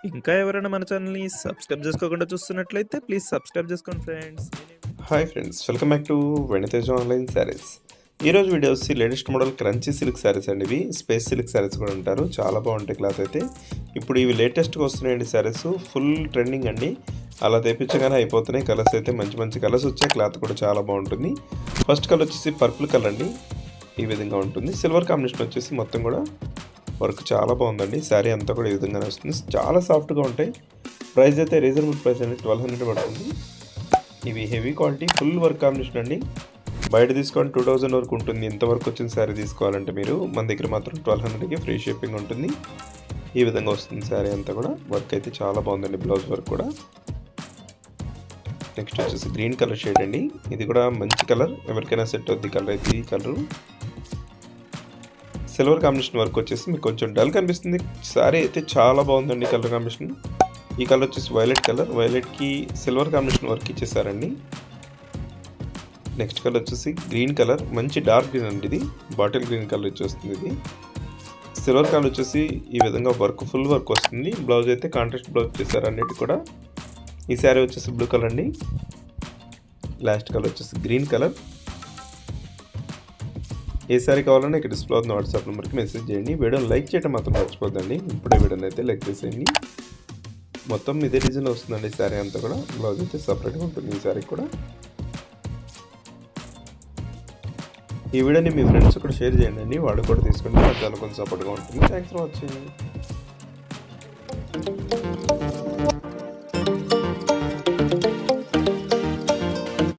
ఇంకా ఎవరైనా మన ఛానల్‌ని సబ్స్క్రైబ్ చేసుకోకుండా చూస్తున్నట్లయితే ప్లీజ్ సబ్స్క్రైబ్ చేసుకోండి friends. Hi friends, welcome back to వెనితేజ్ online saris. ఈరోజు వీడియో వచ్చి latest model crunchy silk saris అండి. ఇవి స్పేస్ సిల్క్ శారీస్ కూడా అంటారు. చాలా బాగుంటాయి క్లాత్ అయితే. ఇప్పుడు ఇవి లేటెస్ట్గా వస్తున్నాయండి శారీస్. ఫుల్ ట్రెండింగ్ అండి. అలా తెప్పించగానే అయిపోతున్నాయి. కలర్స్ అయితే మంచి మంచి కలర్స్ వచ్చాయి. క్లాత్ కూడా చాలా బాగుంటుంది. ఫస్ట్ కలర్ వచ్చేసి పర్పుల్ కలర్ అండి. ఈ విధంగా ఉంటుంది. సిల్వర్ కాంబినేషన్ వచ్చేసి మొత్తం కూడా వర్క్ చాలా బాగుందండి. శారీ అంతా కూడా ఈ విధంగానే వస్తుంది. చాలా సాఫ్ట్గా ఉంటాయి. ప్రైస్ అయితే రీజనబుల్ ప్రైస్ అండి, 1200 పడుతుంది. ఇవి heavy quality full work combination అండి. బయట తీసుకొని 2000 వరకు ఉంటుంది. ఇంతవరకు వచ్చిన శారీ తీసుకోవాలంటే మీరు, మన దగ్గర మాత్రం 1200కి ఫ్రీ షిప్పింగ్ ఉంటుంది. ఈ విధంగా వస్తుంది శారీ అంతా కూడా. వర్క్ అయితే చాలా బాగుందండి. బ్లౌజ్ వర్క్ కూడా. నెక్స్ట్ వచ్చేసి గ్రీన్ కలర్ షేడ్ అండి. ఇది కూడా మంచి కలర్, ఎవరికైనా సెట్ అవుద్ది కలర్ అయితే ఈ కలరు. సిల్వర్ కాంబినేషన్ వర్క్ వచ్చేసి మీకు కొంచెం డల్ కనిపిస్తుంది. శారీ అయితే చాలా బాగుందండి కలర్ కాంబినేషన్. ఈ కలర్ వచ్చేసి వైలెట్ కలర్. వైలెట్కి సిల్వర్ కాంబినేషన్ వర్క్ ఇచ్చేసారండి. నెక్స్ట్ కలర్ వచ్చేసి గ్రీన్ కలర్, మంచి డార్క్ గ్రీన్ అండి. ఇది బాటిల్ గ్రీన్ కలర్ వచ్చేస్తుంది. ఇది సిల్వర్ కలర్ వచ్చేసి ఈ విధంగా వర్క్ ఫుల్ వర్క్ వస్తుంది. బ్లౌజ్ అయితే కాంట్రాస్ట్ బ్లౌజ్ చేశారు అన్నిటి కూడా. ఈ శారీ వచ్చేసి బ్లూ కలర్ అండి. లాస్ట్ కలర్ వచ్చేసి గ్రీన్ కలర్. ఏ సారీ కావాలన్నా ఇక్కడ డిస్ప్లే అవుతున్న వాట్సాప్ నెంబర్కి మెసేజ్ చేయండి. వీడియోని లైక్ చేయడం మాత్రం మర్చిపోద్దండి. ఇప్పుడే వీడియోని అయితే లైక్ చేసేయండి. మొత్తం ఇదే డిజైన్ వస్తుందండి శారీ అంతా కూడా. బ్లౌజ్ అయితే సపరేట్గా ఉంటుంది ఈ శారీ కూడా. ఈ వీడియోని మీ ఫ్రెండ్స్ కూడా షేర్ చేయండి. వాళ్ళు కూడా తీసుకుంటే చాలా కొంచెం సపోర్ట్గా ఉంటుంది. Thanks for watching.